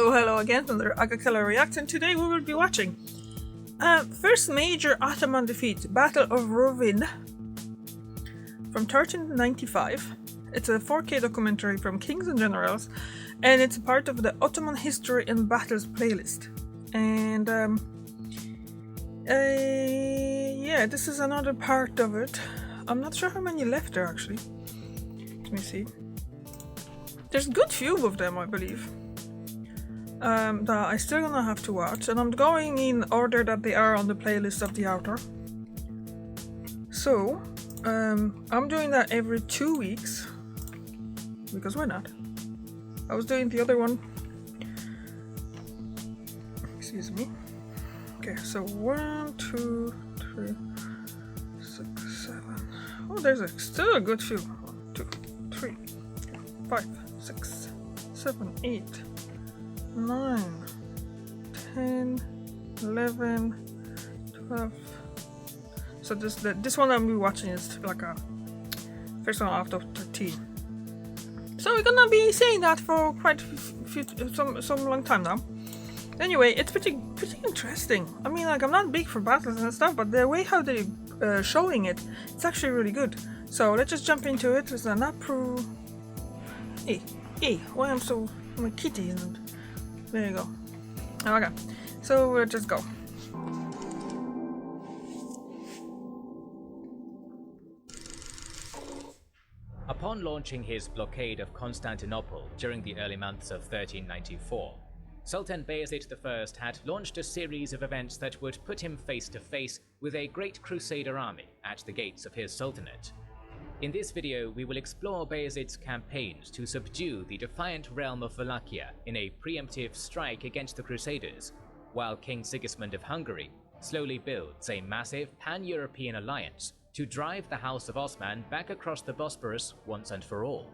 Hello again from the Agakala React, and today we will be watching first major Ottoman defeat, Battle of Rovine from 1395. It's a 4K documentary from Kings and Generals, and it's a part of the Ottoman History and Battles playlist. And yeah, this is another part of it. I'm not sure how many left there actually. Let me see. There's a good few of them, I believe. That I still gonna have to watch, and I'm going in order that they are on the playlist of the author. So, I'm doing that every 2 weeks, because why not? I was doing the other one. Excuse me. Okay, so 1, 2, 3, 6, 7. Oh, there's still a good few. 1, 2, 3, 5, 6, 7, 8. 9, 10, 11, 12. So this one I'm watching is like a first one out of 13. So we're gonna be saying that for quite some long time now. Anyway, it's pretty interesting. I mean, like, I'm not big for battles and stuff, but the way how they showing it, it's actually really good. So let's just jump into it. There's an appro. Why I'm a kitty and. There you go. Okay, so we'll just go. Upon launching his blockade of Constantinople during the early months of 1394, Sultan Bayezid I had launched a series of events that would put him face to face with a great crusader army at the gates of his sultanate. In this video, we will explore Bayezid's campaigns to subdue the defiant realm of Wallachia in a preemptive strike against the Crusaders, while King Sigismund of Hungary slowly builds a massive pan-European alliance to drive the House of Osman back across the Bosporus once and for all.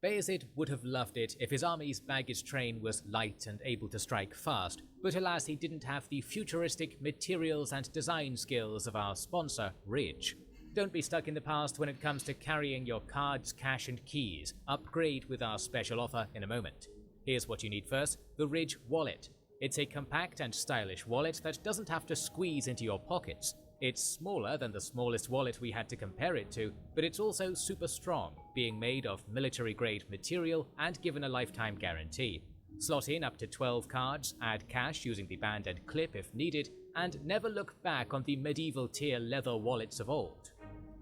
Bayezid would have loved it if his army's baggage train was light and able to strike fast, but alas he didn't have the futuristic materials and design skills of our sponsor, Ridge. Don't be stuck in the past when it comes to carrying your cards, cash and keys. Upgrade with our special offer in a moment. Here's what you need first, the Ridge Wallet. It's a compact and stylish wallet that doesn't have to squeeze into your pockets. It's smaller than the smallest wallet we had to compare it to, but it's also super strong, being made of military-grade material and given a lifetime guarantee. Slot in up to 12 cards, add cash using the band and clip if needed, and never look back on the medieval tier leather wallets of old.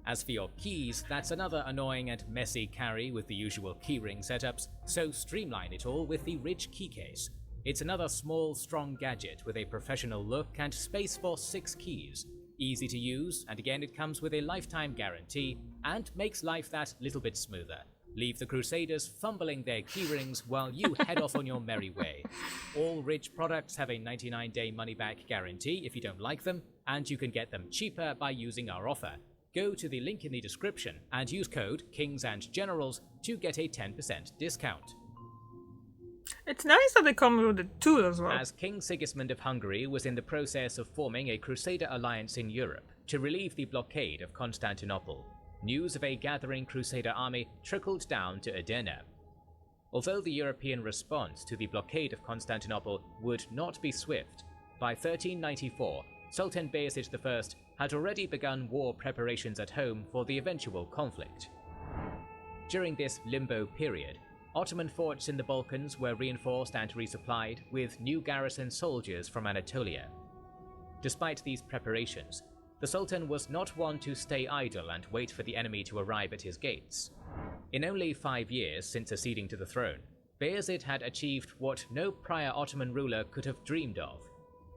As for your keys, that's another annoying and messy carry with the usual keyring setups, so streamline it all with the Ridge key case. It's another small, strong gadget with a professional look and space for 6 keys. Easy to use, and again it comes with a lifetime guarantee and makes life that little bit smoother. Leave the Crusaders fumbling their keyrings while you head off on your merry way. All Ridge products have a 99-day money-back guarantee if you don't like them, and you can get them cheaper by using our offer. Go to the link in the description and use code KINGSANDGENERALS to get a 10% discount. It's nice that they come with the tool as well. As King Sigismund of Hungary was in the process of forming a crusader alliance in Europe to relieve the blockade of Constantinople, news of a gathering crusader army trickled down to Edirne. Although the European response to the blockade of Constantinople would not be swift, by 1394, Sultan Bayezid I had already begun war preparations at home for the eventual conflict. During this limbo period, Ottoman forts in the Balkans were reinforced and resupplied with new garrison soldiers from Anatolia. Despite these preparations, the Sultan was not one to stay idle and wait for the enemy to arrive at his gates. In only 5 years since acceding to the throne, Bayezid had achieved what no prior Ottoman ruler could have dreamed of.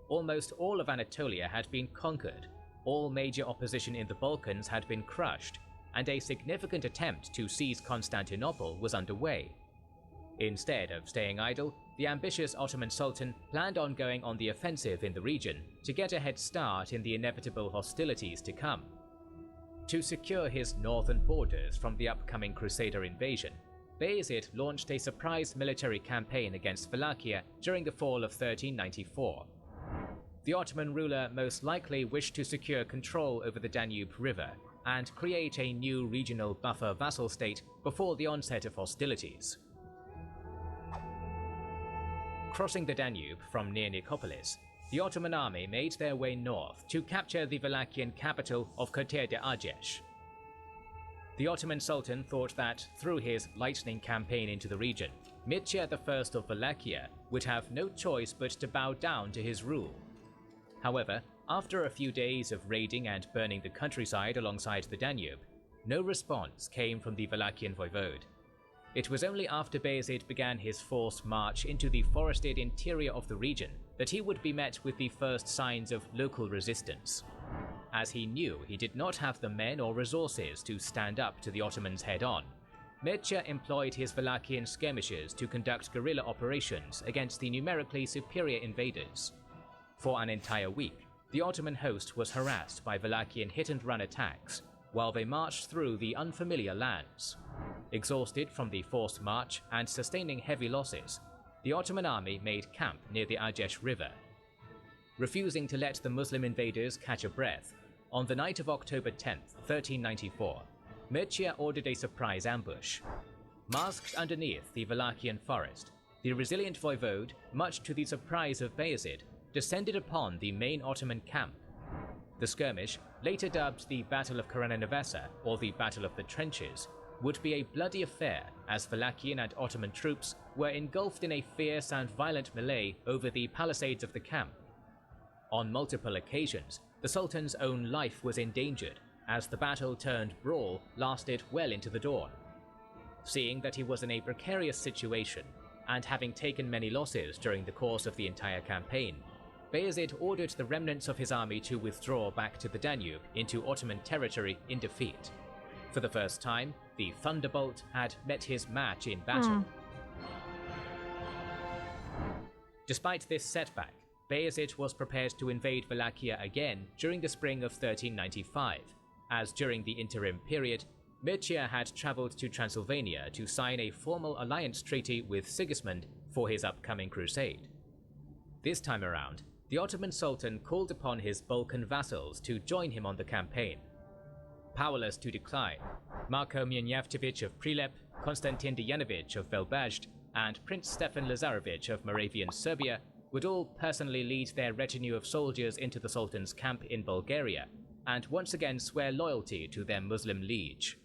Almost all of Anatolia had been conquered, all major opposition in the Balkans had been crushed, and a significant attempt to seize Constantinople was underway. Instead of staying idle, the ambitious Ottoman Sultan planned on going on the offensive in the region to get a head start in the inevitable hostilities to come. To secure his northern borders from the upcoming Crusader invasion, Bayezid launched a surprise military campaign against Wallachia during the fall of 1394. The Ottoman ruler most likely wished to secure control over the Danube River and create a new regional buffer vassal state before the onset of hostilities. Crossing the Danube from near Nicopolis, the Ottoman army made their way north to capture the Wallachian capital of Kotir de Argesh. The Ottoman Sultan thought that, through his lightning campaign into the region, Mircea I of Wallachia would have no choice but to bow down to his rule. However, after a few days of raiding and burning the countryside alongside the Danube, no response came from the Wallachian voivode. It was only after Bayezid began his forced march into the forested interior of the region that he would be met with the first signs of local resistance. As he knew he did not have the men or resources to stand up to the Ottomans head-on, Mircea employed his Wallachian skirmishers to conduct guerrilla operations against the numerically superior invaders. For an entire week, the Ottoman host was harassed by Wallachian hit-and-run attacks while they marched through the unfamiliar lands. Exhausted from the forced march and sustaining heavy losses, the Ottoman army made camp near the Argesh River. Refusing to let the Muslim invaders catch a breath, on the night of October 10, 1394, Mircea ordered a surprise ambush. Masked underneath the Wallachian forest, the resilient voivode, much to the surprise of Bayezid, descended upon the main Ottoman camp. The skirmish, later dubbed the Battle of Karaninavarsa or the Battle of the Trenches, would be a bloody affair as Wallachian and Ottoman troops were engulfed in a fierce and violent melee over the palisades of the camp. On multiple occasions, the Sultan's own life was endangered as the battle-turned-brawl lasted well into the dawn. Seeing that he was in a precarious situation, and having taken many losses during the course of the entire campaign, Bayezid ordered the remnants of his army to withdraw back to the Danube into Ottoman territory in defeat. For the first time, the Thunderbolt had met his match in battle. Despite this setback, Bayezid was prepared to invade Wallachia again during the spring of 1395, as during the interim period, Mircea had travelled to Transylvania to sign a formal alliance treaty with Sigismund for his upcoming crusade. This time around, the Ottoman Sultan called upon his Balkan vassals to join him on the campaign. Powerless to decline, Marko Mjernjavčević of Prilep, Konstantin Dejanović of Velbajд, and Prince Stefan Lazarević of Moravian Serbia would all personally lead their retinue of soldiers into the Sultan's camp in Bulgaria, and once again swear loyalty to their Muslim liege.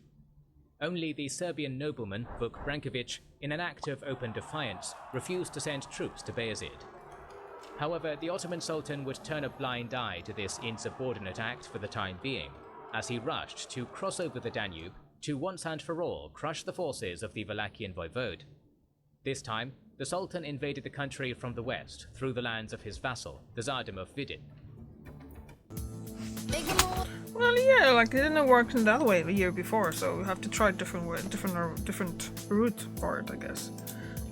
Only the Serbian nobleman Vuk Branković, in an act of open defiance, refused to send troops to Bayezid. However, the Ottoman Sultan would turn a blind eye to this insubordinate act for the time being, as he rushed to cross over the Danube to once and for all crush the forces of the Wallachian voivode. This time, the Sultan invaded the country from the west through the lands of his vassal, the Tsardom of Vidin. Well, yeah, like it didn't work in that way the year before, so we have to try different route for it, I guess.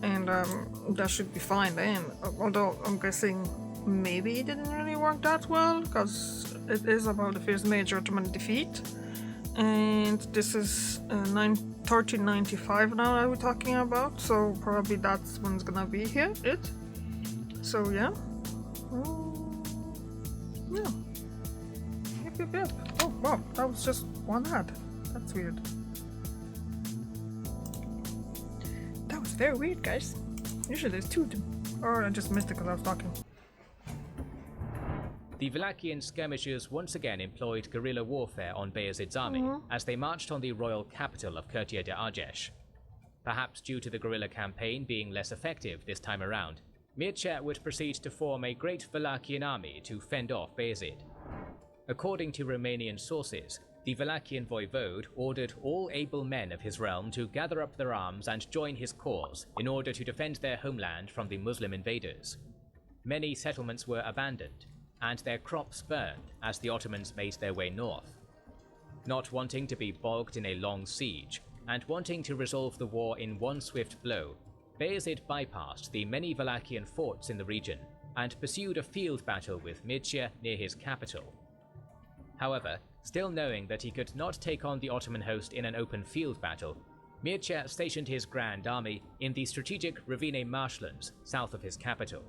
And that should be fine then. Although I'm guessing maybe it didn't really work that well, because it is about the first major Ottoman defeat. And this is 1395 now that we're talking about, so probably that's when it's gonna be here, So yeah. Yeah. Yep. Oh wow, that was just one ad. That's weird. That was very weird, guys. Usually there's two of them. Or I just missed it because I was talking. The Wallachian skirmishers once again employed guerrilla warfare on Bayezid's army as they marched on the royal capital of Kotir de Argesh. Perhaps due to the guerrilla campaign being less effective this time around, Mircea would proceed to form a great Wallachian army to fend off Bayezid. According to Romanian sources, the Wallachian voivode ordered all able men of his realm to gather up their arms and join his cause in order to defend their homeland from the Muslim invaders. Many settlements were abandoned, and their crops burned as the Ottomans made their way north. Not wanting to be bogged in a long siege, and wanting to resolve the war in one swift blow, Bayezid bypassed the many Wallachian forts in the region and pursued a field battle with Mircea near his capital. However, still knowing that he could not take on the Ottoman host in an open field battle, Mircea stationed his grand army in the strategic Rovine marshlands south of his capital.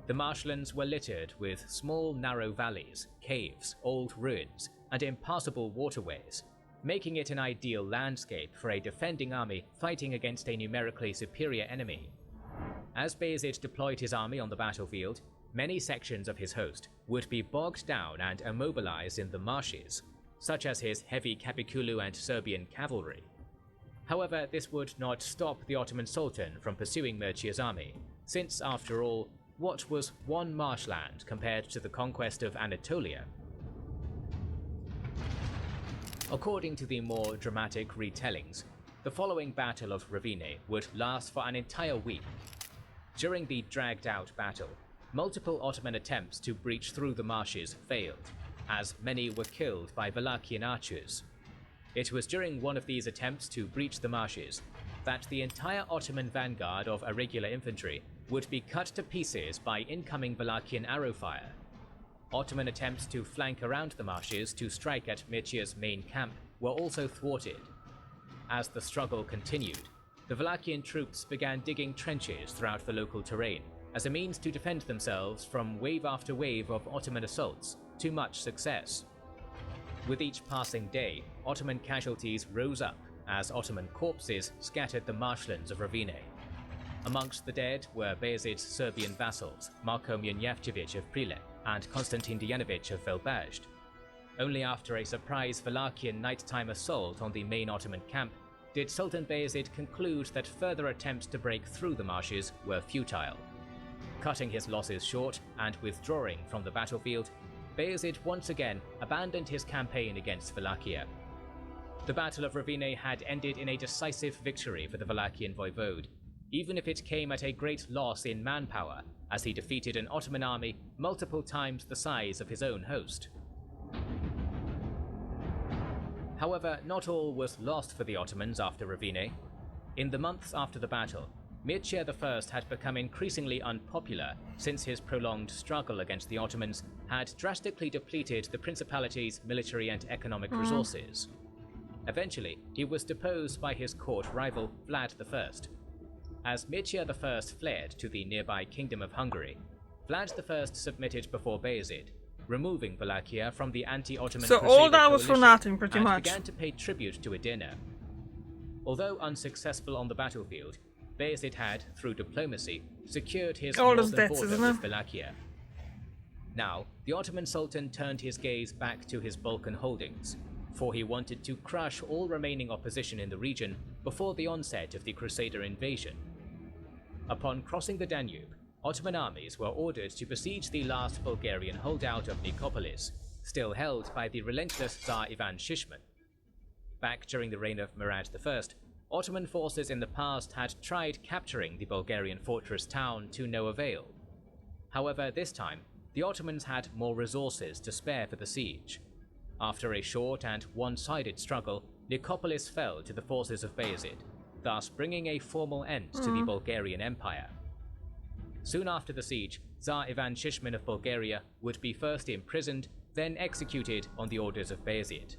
The marshlands were littered with small narrow valleys, caves, old ruins, and impassable waterways, making it an ideal landscape for a defending army fighting against a numerically superior enemy. As Bayezid deployed his army on the battlefield, many sections of his host would be bogged down and immobilized in the marshes, such as his heavy Capiculu and Serbian cavalry. However, this would not stop the Ottoman Sultan from pursuing Mircea's army, since, after all, what was one marshland compared to the conquest of Anatolia? According to the more dramatic retellings, the following Battle of Rovine would last for an entire week. During the dragged-out battle, multiple Ottoman attempts to breach through the marshes failed, as many were killed by Wallachian archers. It was during one of these attempts to breach the marshes that the entire Ottoman vanguard of irregular infantry would be cut to pieces by incoming Wallachian arrow fire. Ottoman attempts to flank around the marshes to strike at Mircea's main camp were also thwarted. As the struggle continued, the Wallachian troops began digging trenches throughout the local terrain as a means to defend themselves from wave after wave of Ottoman assaults to much success. With each passing day, Ottoman casualties rose up as Ottoman corpses scattered the marshlands of Rovine. Amongst the dead were Bayezid's Serbian vassals, Marko Mjunjevčević of Prilep and Konstantin Dijanović of Velbajд. Only after a surprise Wallachian nighttime assault on the main Ottoman camp did Sultan Bayezid conclude that further attempts to break through the marshes were futile. Cutting his losses short and withdrawing from the battlefield, Bayezid once again abandoned his campaign against Wallachia. The Battle of Rovine had ended in a decisive victory for the Wallachian voivode, even if it came at a great loss in manpower, as he defeated an Ottoman army multiple times the size of his own host. However, not all was lost for the Ottomans after Rovine. In the months after the battle, Mircea I had become increasingly unpopular since his prolonged struggle against the Ottomans had drastically depleted the Principality's military and economic resources. Eventually, he was deposed by his court rival Vlad I. As Mircea I fled to the nearby Kingdom of Hungary, Vlad I submitted before Bayezid, removing Wallachia from the anti-Ottoman So all that was for nothing, pretty much. Began to pay tribute to Edirne. Although unsuccessful on the battlefield, Bayezid had, through diplomacy, secured his northern border with Wallachia. Now, the Ottoman Sultan turned his gaze back to his Balkan holdings, for he wanted to crush all remaining opposition in the region before the onset of the Crusader invasion. Upon crossing the Danube, Ottoman armies were ordered to besiege the last Bulgarian holdout of Nicopolis, still held by the relentless Tsar Ivan Shishman. Back during the reign of Murad I, Ottoman forces in the past had tried capturing the Bulgarian fortress town to no avail. However, this time, the Ottomans had more resources to spare for the siege. After a short and one-sided struggle, Nicopolis fell to the forces of Bayezid, thus bringing a formal end to the Bulgarian Empire. Soon after the siege, Tsar Ivan Shishman of Bulgaria would be first imprisoned, then executed on the orders of Bayezid.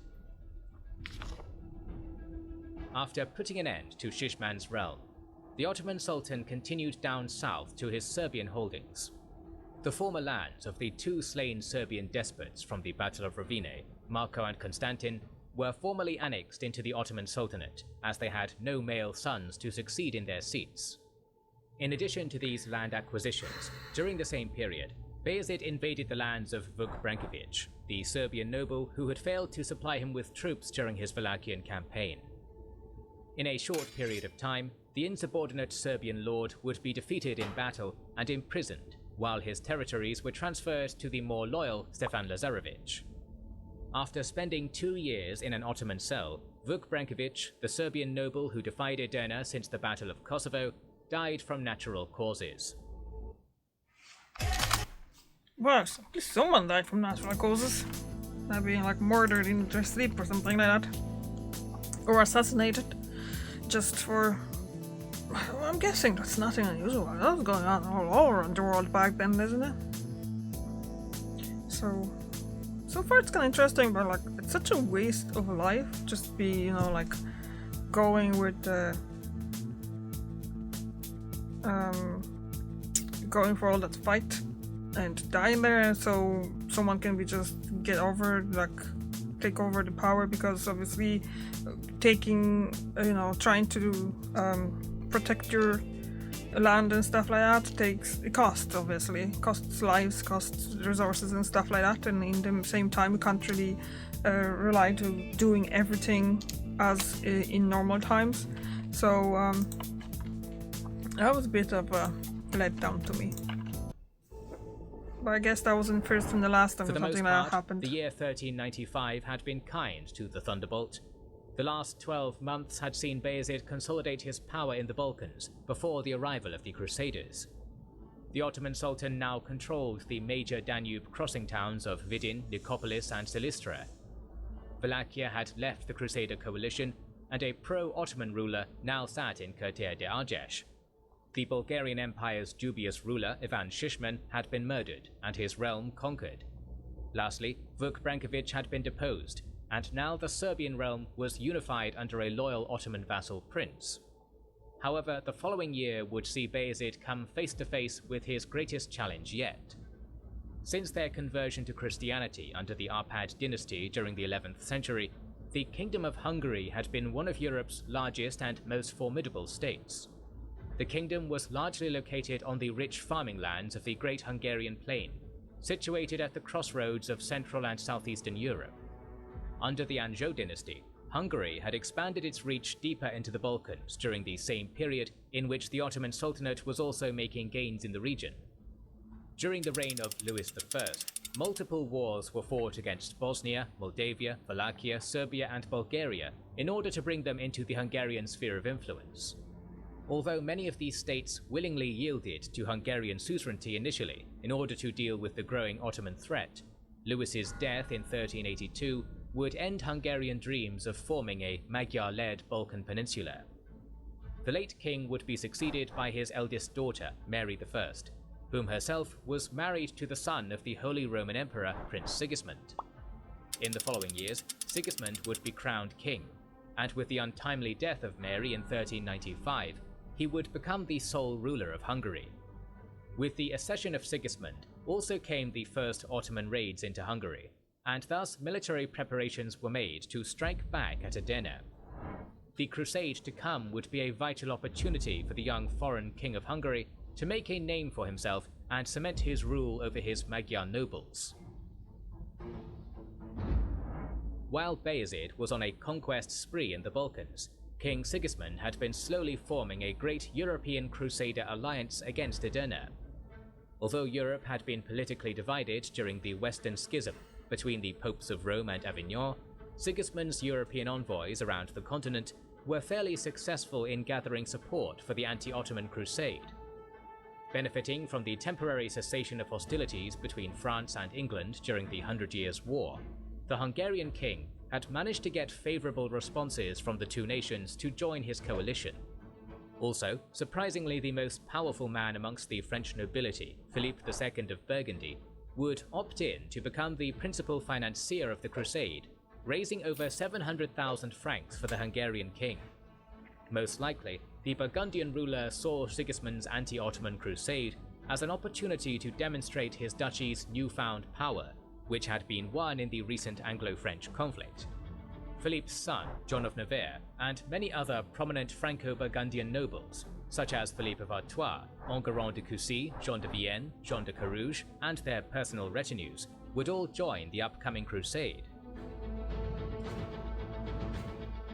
After putting an end to Shishman's realm, the Ottoman Sultan continued down south to his Serbian holdings. The former lands of the two slain Serbian despots from the Battle of Rovine, Marko and Konstantin, were formally annexed into the Ottoman Sultanate, as they had no male sons to succeed in their seats. In addition to these land acquisitions, during the same period, Bayezid invaded the lands of Vuk Branković, the Serbian noble who had failed to supply him with troops during his Wallachian campaign. In a short period of time, the insubordinate Serbian lord would be defeated in battle and imprisoned, while his territories were transferred to the more loyal Stefan Lazarević. After spending 2 years in an Ottoman cell, Vuk Branković, the Serbian noble who defied Edirne since the Battle of Kosovo, died from natural causes. Well, at least someone died from natural causes. Not being like murdered in their sleep or something like that. Or assassinated. Just for... I'm guessing that's nothing unusual. That was going on all around the world back then, isn't it? So far it's kind of interesting, but like, it's such a waste of life. Just be, you know, like, going with going for all that fight and dying there, so someone can be just get over, like, take over the power, because obviously taking, you know, trying to protect your land and stuff like that it costs, obviously, costs lives, costs resources and stuff like that, and in the same time we can't really rely to doing everything as in normal times. So that was a bit of a letdown to me. But I guess that wasn't first and the last time something like that happened. The year 1395 had been kind to the Thunderbolt. The last 12 months had seen Bayezid consolidate his power in the Balkans before the arrival of the Crusaders. The Ottoman Sultan now controlled the major Danube crossing towns of Vidin, Nicopolis and Silistra. Wallachia had left the Crusader coalition, and a pro-Ottoman ruler now sat in Curtea de Argeș. The Bulgarian Empire's dubious ruler, Ivan Shishman, had been murdered and his realm conquered. Lastly, Vuk Branković had been deposed, and now the Serbian realm was unified under a loyal Ottoman vassal prince. However, the following year would see Bayezid come face to face with his greatest challenge yet. Since their conversion to Christianity under the Arpad dynasty during the 11th century, the Kingdom of Hungary had been one of Europe's largest and most formidable states. The kingdom was largely located on the rich farming lands of the Great Hungarian Plain, situated at the crossroads of Central and Southeastern Europe. Under the Anjou dynasty, Hungary had expanded its reach deeper into the Balkans during the same period in which the Ottoman Sultanate was also making gains in the region. During the reign of Louis I, multiple wars were fought against Bosnia, Moldavia, Wallachia, Serbia and Bulgaria in order to bring them into the Hungarian sphere of influence. Although many of these states willingly yielded to Hungarian suzerainty initially in order to deal with the growing Ottoman threat, Louis's death in 1382 would end Hungarian dreams of forming a Magyar-led Balkan peninsula. The late king would be succeeded by his eldest daughter, Mary I, whom herself was married to the son of the Holy Roman Emperor, Prince Sigismund. In the following years, Sigismund would be crowned king, and with the untimely death of Mary in 1395, he would become the sole ruler of Hungary. With the accession of Sigismund also came the first Ottoman raids into Hungary, and thus military preparations were made to strike back at Edirne. The crusade to come would be a vital opportunity for the young foreign king of Hungary to make a name for himself and cement his rule over his Magyar nobles. While Bayezid was on a conquest spree in the Balkans, King Sigismund had been slowly forming a great European Crusader alliance against Edirne. Although Europe had been politically divided during the Western Schism between the popes of Rome and Avignon, Sigismund's European envoys around the continent were fairly successful in gathering support for the anti-Ottoman crusade. Benefiting from the temporary cessation of hostilities between France and England during the Hundred Years' War, the Hungarian king had managed to get favorable responses from the two nations to join his coalition. Also, surprisingly, the most powerful man amongst the French nobility, Philippe II of Burgundy, would opt in to become the principal financier of the crusade, raising over 700,000 francs for the Hungarian king. Most likely, the Burgundian ruler saw Sigismund's anti-Ottoman crusade as an opportunity to demonstrate his duchy's newfound power, which had been won in the recent Anglo-French conflict. Philippe's son, John of Navarre, and many other prominent Franco-Burgundian nobles, such as Philippe of Artois, Enguerrand de Coucy, Jean de Vienne, Jean de Carouge, and their personal retinues, would all join the upcoming crusade.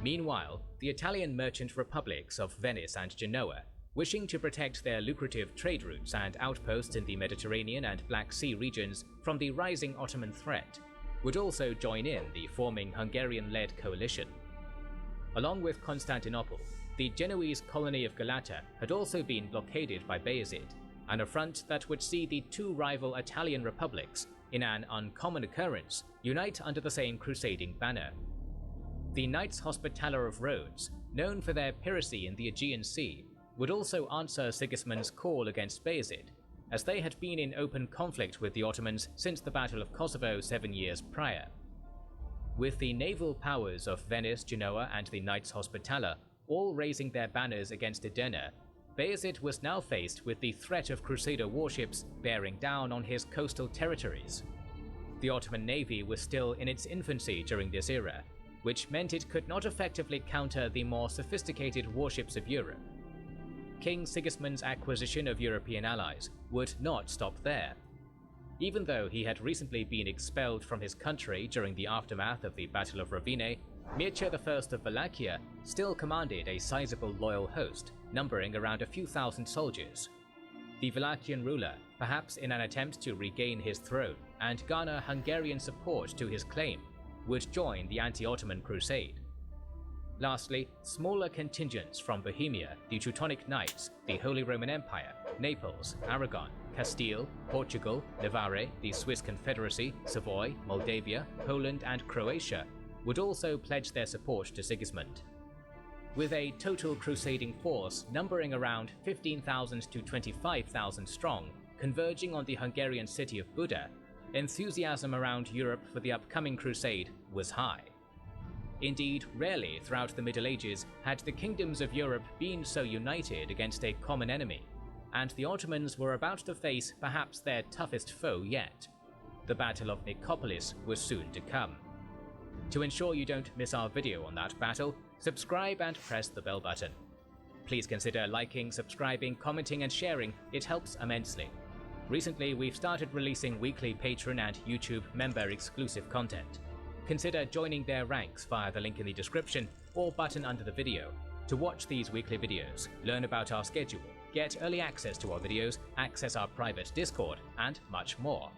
Meanwhile, the Italian merchant republics of Venice and Genoa, wishing to protect their lucrative trade routes and outposts in the Mediterranean and Black Sea regions from the rising Ottoman threat, would also join in the forming Hungarian-led coalition. Along with Constantinople, the Genoese colony of Galata had also been blockaded by Bayezid, an affront that would see the two rival Italian republics, in an uncommon occurrence, unite under the same crusading banner. The Knights Hospitaller of Rhodes, known for their piracy in the Aegean Sea, would also answer Sigismund's call against Bayezid, as they had been in open conflict with the Ottomans since the Battle of Kosovo 7 years prior. With the naval powers of Venice, Genoa, and the Knights Hospitaller all raising their banners against Edirne, Bayezid was now faced with the threat of Crusader warships bearing down on his coastal territories. The Ottoman navy was still in its infancy during this era, which meant it could not effectively counter the more sophisticated warships of Europe. King Sigismund's acquisition of European allies would not stop there. Even though he had recently been expelled from his country during the aftermath of the Battle of Rovine, Mircea I of Wallachia still commanded a sizable loyal host, numbering around a few thousand soldiers. The Wallachian ruler, perhaps in an attempt to regain his throne and garner Hungarian support to his claim, would join the anti-Ottoman crusade. Lastly, smaller contingents from Bohemia, the Teutonic Knights, the Holy Roman Empire, Naples, Aragon, Castile, Portugal, Navarre, the Swiss Confederacy, Savoy, Moldavia, Poland and Croatia would also pledge their support to Sigismund. With a total crusading force numbering around 15,000 to 25,000 strong, converging on the Hungarian city of Buda, enthusiasm around Europe for the upcoming crusade was high. Indeed, rarely throughout the Middle Ages had the kingdoms of Europe been so united against a common enemy, and the Ottomans were about to face perhaps their toughest foe yet. The Battle of Nicopolis was soon to come. To ensure you don't miss our video on that battle, subscribe and press the bell button. Please consider liking, subscribing, commenting and sharing, it helps immensely. Recently, we've started releasing weekly Patreon and YouTube member exclusive content. Consider joining their ranks via the link in the description or button under the video to watch these weekly videos, learn about our schedule, get early access to our videos, access our private Discord, and much more.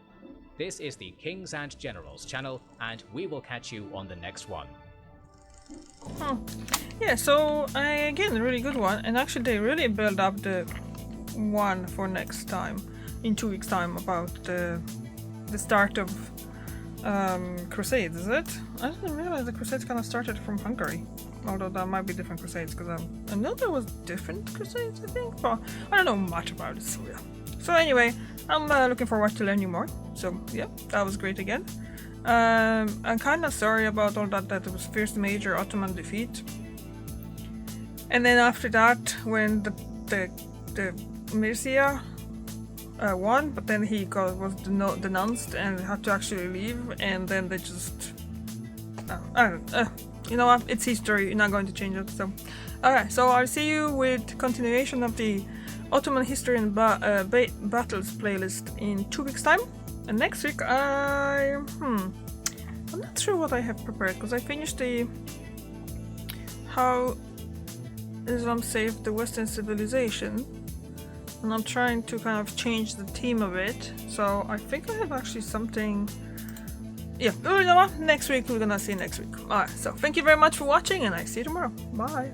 This is the Kings and Generals channel, and we will catch you on the next one. Yeah, so again, a really good one, and actually they really build up the one for next time, in 2 weeks time, about the start of Crusades, is it? I didn't realize the Crusades kind of started from Hungary, although that might be different Crusades, because I know there was different Crusades, I think, but I don't know much about it, so yeah. So anyway, I'm looking forward to learning more, so yeah, that was great again. I'm kind of sorry about all that it was first major Ottoman defeat, and then after that when the Mircea won, but then he was denounced and had to actually leave, and then they just you know what, it's history, you're not going to change it. So alright, so I'll see you with continuation of the Ottoman history and battles playlist in 2 weeks time. And next week I'm not sure what I have prepared, because I finished the how Islam saved the Western civilization, and I'm trying to kind of change the theme of it, so I think I have actually something. Yeah, you know what, next week we're gonna see next week. Alright, so thank you very much for watching, and I see you tomorrow. Bye.